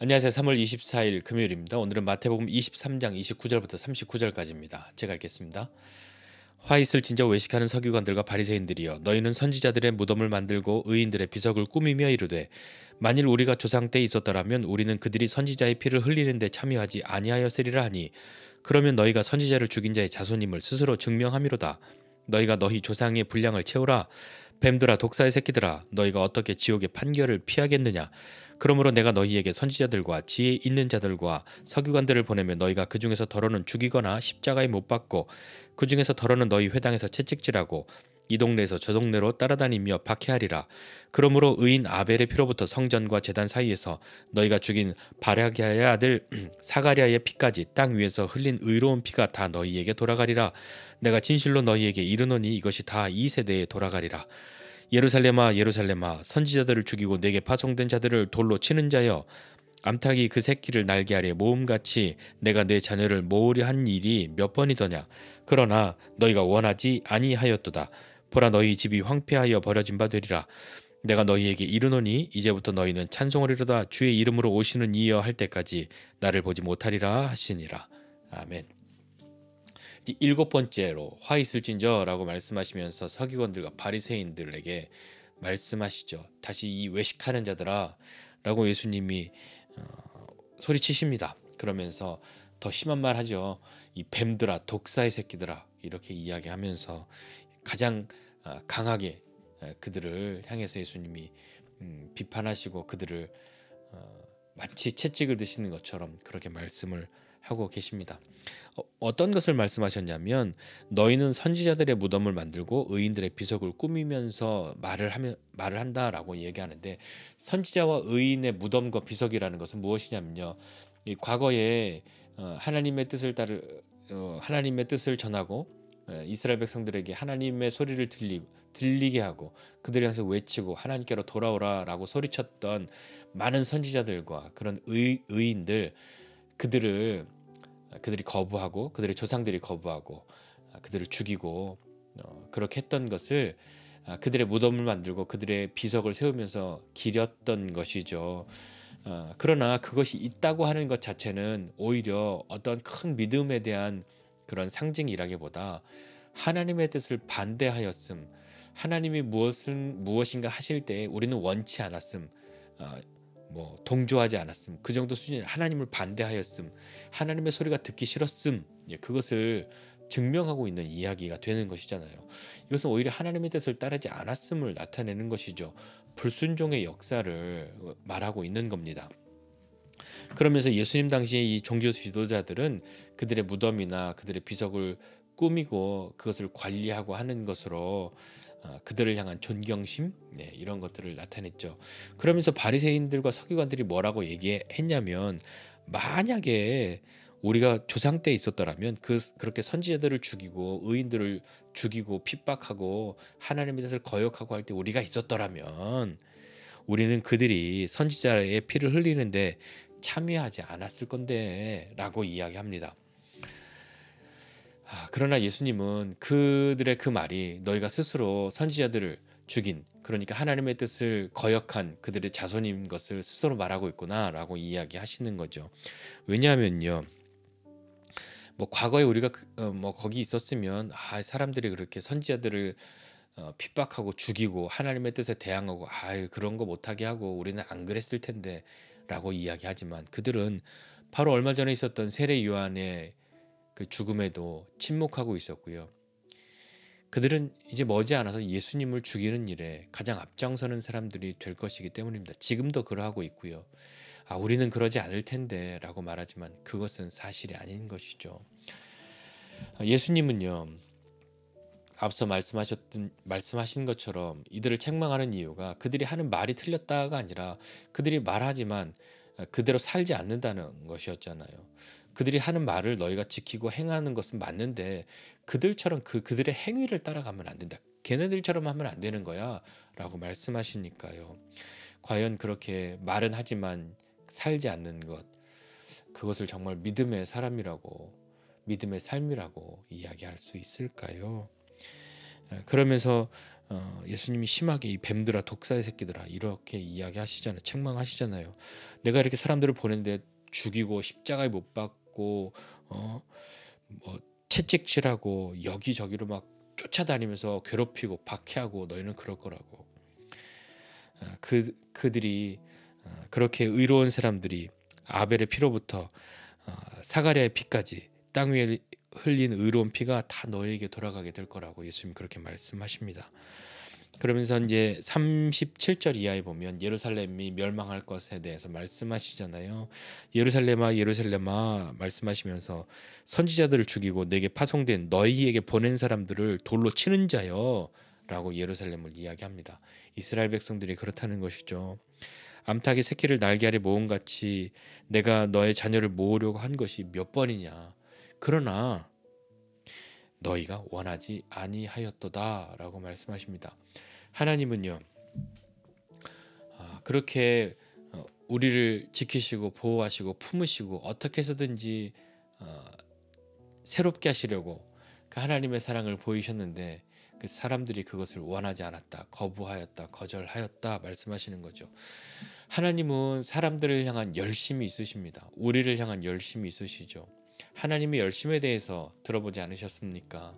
안녕하세요. 3월 24일 금요일입니다. 오늘은 마태복음 23장 29절부터 39절까지입니다. 제가 읽겠습니다. 화 있을 진저 외식하는 서기관들과 바리새인들이여, 너희는 선지자들의 무덤을 만들고 의인들의 비석을 꾸미며 이르되, 만일 우리가 조상 때 있었더라면 우리는 그들이 선지자의 피를 흘리는 데 참여하지 아니하였으리라 하니, 그러면 너희가 선지자를 죽인 자의 자손임을 스스로 증명함이로다. 너희가 너희 조상의 분량을 채우라. 뱀들아, 독사의 새끼들아, 너희가 어떻게 지옥의 판결을 피하겠느냐. 그러므로 내가 너희에게 선지자들과 지혜 있는 자들과 서기관들을 보내며 너희가 그 중에서 더러는 죽이거나 십자가에 못 박고, 그 중에서 더러는 너희 회당에서 채찍질하고 이 동네에서 저 동네로 따라다니며 박해하리라. 그러므로 의인 아벨의 피로부터 성전과 제단 사이에서 너희가 죽인 바라기아의 아들 사가랴의 피까지 땅 위에서 흘린 의로운 피가 다 너희에게 돌아가리라. 내가 진실로 너희에게 이르노니 이것이 다 이 세대에 돌아가리라. 예루살렘아, 예루살렘아, 선지자들을 죽이고 내게 파송된 자들을 돌로 치는 자여, 암탉이 그 새끼를 날개 아래 모음같이 내가 내 자녀를 모으려 한 일이 몇 번이더냐. 그러나 너희가 원하지 아니하였도다. 보라, 너희 집이 황폐하여 버려진 바 되리라. 내가 너희에게 이르노니 이제부터 너희는 찬송하리로다. 주의 이름으로 오시는 이여 할 때까지 나를 보지 못하리라 하시니라. 아멘. 일곱 번째로 화 있을진저라고 말씀하시면서 서기관들과 바리새인들에게 말씀하시죠. 다시 이 외식하는 자들아 라고 예수님이 소리치십니다. 그러면서 더 심한 말 하죠. 이 뱀들아, 독사의 새끼들아, 이렇게 이야기하면서 가장 강하게 그들을 향해서 예수님이 비판하시고 그들을 마치 채찍을 드시는 것처럼 그렇게 말씀을 하고 계십니다. 어떤 것을 말씀하셨냐면, 너희는 선지자들의 무덤을 만들고 의인들의 비석을 꾸미면서 말을 한다라고 얘기하는데, 선지자와 의인의 무덤과 비석이라는 것은 무엇이냐면요, 이 과거에 하나님의 뜻을 전하고 이스라엘 백성들에게 하나님의 소리를 들리게 하고 그들을 향해서 외치고 하나님께로 돌아오라라고 소리쳤던 많은 선지자들과 그런 의인들, 그들이 거부하고 그들의 조상들이 거부하고 그들을 죽이고 그렇게 했던 것을 그들의 무덤을 만들고 그들의 비석을 세우면서 기렸던 것이죠. 그러나 그것이 있다고 하는 것 자체는 오히려 어떤 큰 믿음에 대한 그런 상징이라기보다 하나님의 뜻을 반대하였음, 하나님이 무엇인가 하실 때 우리는 원치 않았음, 동조하지 않았음, 그 정도 수준의 하나님을 반대하였음, 하나님의 소리가 듣기 싫었음, 그것을 증명하고 있는 이야기가 되는 것이잖아요. 이것은 오히려 하나님의 뜻을 따르지 않았음을 나타내는 것이죠. 불순종의 역사를 말하고 있는 겁니다. 그러면서 예수님 당시의 이 종교 지도자들은 그들의 무덤이나 그들의 비석을 꾸미고 그것을 관리하고 하는 것으로 그들을 향한 존경심, 이런 것들을 나타냈죠. 그러면서 바리새인들과 서기관들이 뭐라고 얘기했냐면, 만약에 우리가 조상 때 있었더라면 그렇게 선지자들을 죽이고 의인들을 죽이고 핍박하고 하나님의 뜻을 거역하고 할 때 우리가 있었더라면 우리는 그들이 선지자의 피를 흘리는데 참여하지 않았을 건데 라고 이야기합니다. 그러나 예수님은 그들의 그 말이 너희가 스스로 선지자들을 죽인, 그러니까 하나님의 뜻을 거역한 그들의 자손인 것을 스스로 말하고 있구나 라고 이야기하시는 거죠. 왜냐하면요, 과거에 우리가 거기 있었으면 사람들이 그렇게 선지자들을 핍박하고 죽이고 하나님의 뜻에 대항하고 그런 거 못하게 하고 우리는 안 그랬을 텐데 라고 이야기하지만, 그들은 바로 얼마 전에 있었던 세례 요한의 그 죽음에도 침묵하고 있었고요. 그들은 이제 머지않아서 예수님을 죽이는 일에 가장 앞장서는 사람들이 될 것이기 때문입니다. 지금도 그러하고 있고요. 우리는 그러지 않을 텐데 라고 말하지만 그것은 사실이 아닌 것이죠. 예수님은요, 앞서 말씀하신 것처럼 이들을 책망하는 이유가 그들이 하는 말이 틀렸다가 아니라 그들이 말하지만 그대로 살지 않는다는 것이었잖아요. 그들이 하는 말을 너희가 지키고 행하는 것은 맞는데 그들처럼 그들의 행위를 따라가면 안 된다. 걔네들처럼 하면 안 되는 거야 라고 말씀하시니까요. 과연 그렇게 말은 하지만 살지 않는 것, 그것을 정말 믿음의 삶이라고 이야기할 수 있을까요? 그러면서 예수님이 심하게 이 뱀들아 독사의 새끼들아 이렇게 이야기하시잖아요. 책망하시잖아요. 내가 이렇게 사람들을 보냈는데 죽이고 십자가에 못 박고 뭐 채찍질하고 여기저기로 막 쫓아다니면서 괴롭히고 박해하고 너희는 그럴 거라고. 그들이 그렇게 의로운 사람들이 아벨의 피로부터 사가랴의 피까지 땅 위에 흘린 의로운 피가 다 너에게 돌아가게 될 거라고 예수님 그렇게 말씀하십니다. 그러면서 이제 37절 이하에 보면 예루살렘이 멸망할 것에 대해서 말씀하시잖아요. 예루살렘아 예루살렘아 말씀하시면서 선지자들을 죽이고 내게 파송된 너희에게 보낸 사람들을 돌로 치는 자여 라고 예루살렘을 이야기합니다. 이스라엘 백성들이 그렇다는 것이죠. 암탉이 새끼를 날개 아래 모음같이 내가 너의 자녀를 모으려고 한 것이 몇 번이냐. 그러나 너희가 원하지 아니하였도다라고 말씀하십니다. 하나님은요 그렇게 우리를 지키시고 보호하시고 품으시고 어떻게 해서든지 새롭게 하시려고 그 하나님의 사랑을 보이셨는데 그 사람들이 그것을 원하지 않았다, 거부하였다, 거절하였다 말씀하시는 거죠. 하나님은 사람들을 향한 열심이 있으십니다. 우리를 향한 열심이 있으시죠. 하나님의 열심에 대해서 들어보지 않으셨습니까?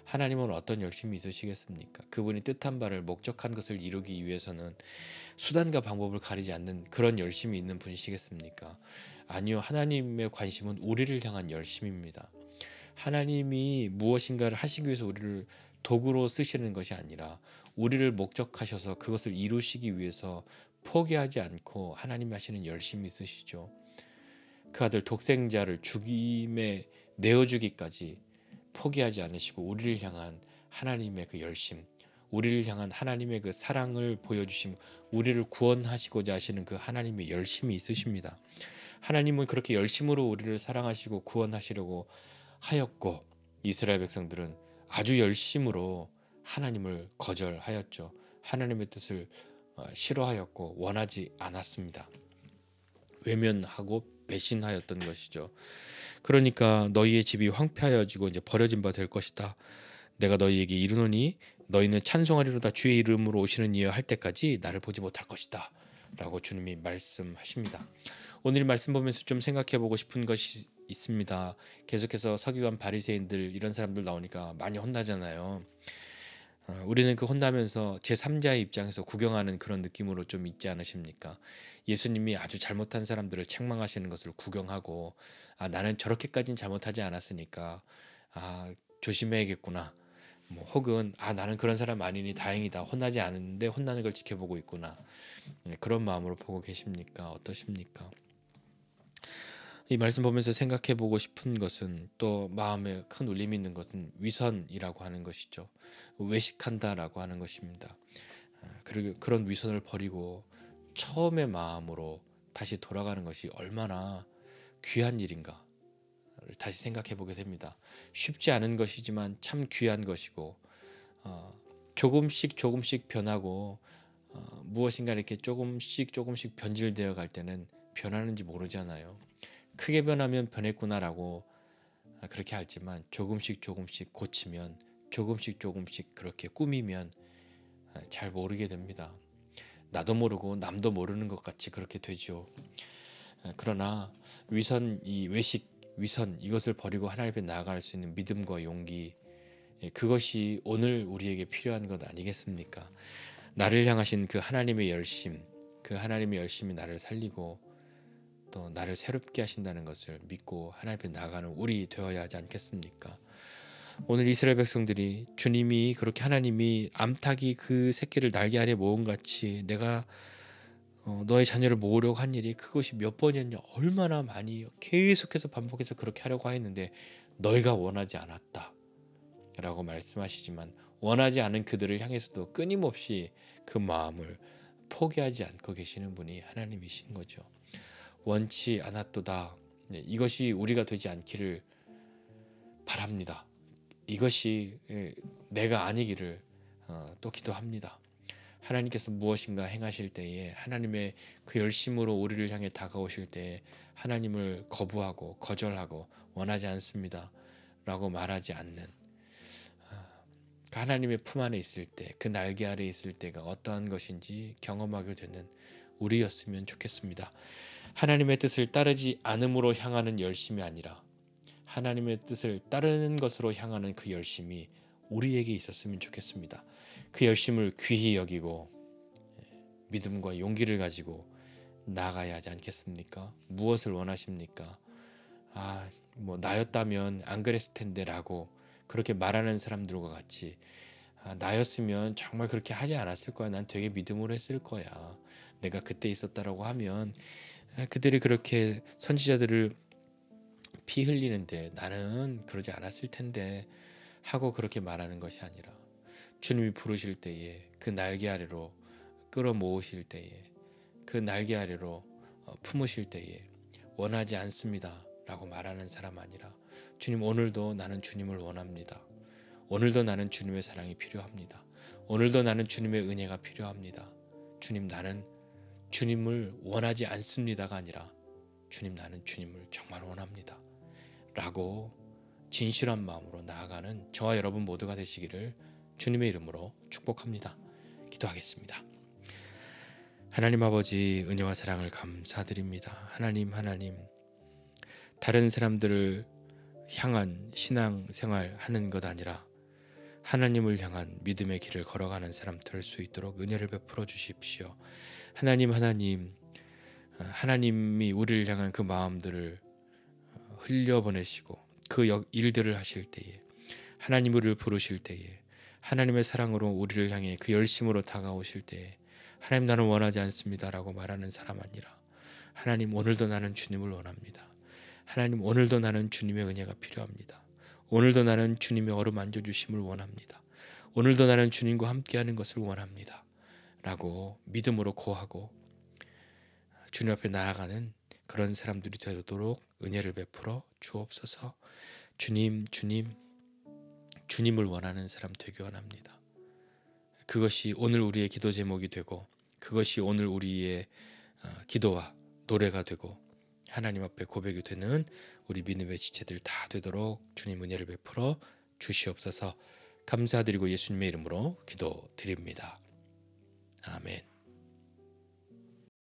하나님은 어떤 열심이 있으시겠습니까? 그분이 뜻한 바를 목적한 것을 이루기 위해서는 수단과 방법을 가리지 않는 그런 열심이 있는 분이시겠습니까? 아니요. 하나님의 관심은 우리를 향한 열심입니다. 하나님이 무엇인가를 하시기 위해서 우리를 도구로 쓰시는 것이 아니라 우리를 목적하셔서 그것을 이루시기 위해서 포기하지 않고 하나님이 하시는 열심이 있으시죠. 그 아들 독생자를 죽임에 내어주기까지 포기하지 않으시고 우리를 향한 하나님의 그 열심, 우리를 향한 하나님의 그 사랑을 보여주심, 우리를 구원하시고자 하시는 그 하나님의 열심이 있으십니다. 하나님은 그렇게 열심으로 우리를 사랑하시고 구원하시려고 하였고 이스라엘 백성들은 아주 열심으로 하나님을 거절하였죠. 하나님의 뜻을 싫어하였고 원하지 않았습니다. 외면하고 배신하였던 것이죠. 그러니까 너희의 집이 황폐하여지고 이제 버려진 바 될 것이다. 내가 너희에게 이르노니 너희는 찬송하리로다 주의 이름으로 오시는 이여 할 때까지 나를 보지 못할 것이다. 라고 주님이 말씀하십니다. 오늘 말씀 보면서 좀 생각해 보고 싶은 것이 있습니다. 계속해서 서기관 바리새인들 이런 사람들 나오니까 많이 혼나잖아요. 우리는 그 혼나면서 제3자의 입장에서 구경하는 그런 느낌으로 좀 있지 않으십니까? 예수님이 아주 잘못한 사람들을 책망하시는 것을 구경하고 나는 저렇게까지는 잘못하지 않았으니까 조심해야겠구나. 뭐 혹은 나는 그런 사람 아니니 다행이다. 혼나지 않았는데 혼나는 걸 지켜보고 있구나. 그런 마음으로 보고 계십니까? 어떠십니까? 이 말씀 보면서 생각해 보고 싶은 것은 또 마음에 큰 울림이 있는 것은 위선이라고 하는 것이죠. 외식한다라고 하는 것입니다. 그리고 그런 위선을 버리고 처음의 마음으로 다시 돌아가는 것이 얼마나 귀한 일인가를 다시 생각해 보게 됩니다. 쉽지 않은 것이지만 참 귀한 것이고 조금씩 변하고 무엇인가 이렇게 조금씩 변질되어 갈 때는 변하는지 모르잖아요. 크게 변하면 변했구나라고 그렇게 알지만 조금씩 고치면 조금씩 그렇게 꾸미면 잘 모르게 됩니다. 나도 모르고 남도 모르는 것 같이 그렇게 되죠. 그러나 외식, 위선 이것을 버리고 하나님 앞에 나아갈 수 있는 믿음과 용기 그것이 오늘 우리에게 필요한 것 아니겠습니까? 나를 향하신 그 하나님의 열심, 그 하나님의 열심이 나를 살리고 또 나를 새롭게 하신다는 것을 믿고 하나님 앞에 나아가는 우리 되어야 하지 않겠습니까? 오늘 이스라엘 백성들이 주님이 그렇게 하나님이 암탉이 그 새끼를 날개 아래 모음같이 내가 너의 자녀를 모으려고 한 일이 그것이 몇 번이었냐 얼마나 많이 계속해서 반복해서 그렇게 하려고 했는데 너희가 원하지 않았다 라고 말씀하시지만 원하지 않은 그들을 향해서도 끊임없이 그 마음을 포기하지 않고 계시는 분이 하나님이신 거죠. 원치 않았도다. 이것이 우리가 되지 않기를 바랍니다. 이것이 내가 아니기를 또 기도합니다. 하나님께서 무엇인가 행하실 때에 하나님의 그 열심으로 우리를 향해 다가오실 때에 하나님을 거부하고 거절하고 원하지 않습니다 라고 말하지 않는 그 하나님의 품 안에 있을 때, 그 날개 아래 있을 때가 어떠한 것인지 경험하게 되는 우리였으면 좋겠습니다. 하나님의 뜻을 따르지 않음으로 향하는 열심이 아니라 하나님의 뜻을 따르는 것으로 향하는 그 열심이 우리에게 있었으면 좋겠습니다. 그 열심을 귀히 여기고 믿음과 용기를 가지고 나아가야 하지 않겠습니까? 무엇을 원하십니까? 뭐 나였다면 안 그랬을 텐데라고 그렇게 말하는 사람들과 같이 나였으면 정말 그렇게 하지 않았을 거야. 난 되게 믿음으로 했을 거야. 내가 그때 있었다라고 하면 그들이 그렇게 선지자들을 피 흘리는데 나는 그러지 않았을 텐데 하고 그렇게 말하는 것이 아니라 주님이 부르실 때에 그 날개 아래로 끌어모으실 때에 그 날개 아래로 품으실 때에 원하지 않습니다 라고 말하는 사람 아니라 주님, 오늘도 나는 주님을 원합니다. 오늘도 나는 주님의 사랑이 필요합니다. 오늘도 나는 주님의 은혜가 필요합니다. 주님, 나는 주님을 원하지 않습니다가 아니라 주님, 나는 주님을 정말 원합니다 라고 진실한 마음으로 나아가는 저와 여러분 모두가 되시기를 주님의 이름으로 축복합니다. 기도하겠습니다. 하나님 아버지, 은혜와 사랑을 감사드립니다. 하나님, 다른 사람들을 향한 신앙생활 하는 것 아니라 하나님을 향한 믿음의 길을 걸어가는 사람 될 수 있도록 은혜를 베풀어 주십시오. 하나님이 우리를 향한 그 마음들을 흘려보내시고 그 일들을 하실 때에, 하나님 우리를 부르실 때에, 하나님의 사랑으로 우리를 향해 그 열심으로 다가오실 때에 하나님, 나는 원하지 않습니다 라고 말하는 사람 아니라 하나님, 오늘도 나는 주님을 원합니다. 하나님, 오늘도 나는 주님의 은혜가 필요합니다. 오늘도 나는 주님의 어루만져 주심을 원합니다. 오늘도 나는 주님과 함께하는 것을 원합니다 라고 믿음으로 고하고 주님 앞에 나아가는 그런 사람들이 되도록 은혜를 베풀어 주옵소서. 주님을 원하는 사람 되기 원합니다. 그것이 오늘 우리의 기도 제목이 되고 그것이 오늘 우리의 기도와 노래가 되고 하나님 앞에 고백이 되는 우리 믿음의 지체들 다 되도록 주님 은혜를 베풀어 주시옵소서. 감사드리고 예수님의 이름으로 기도드립니다. 아멘.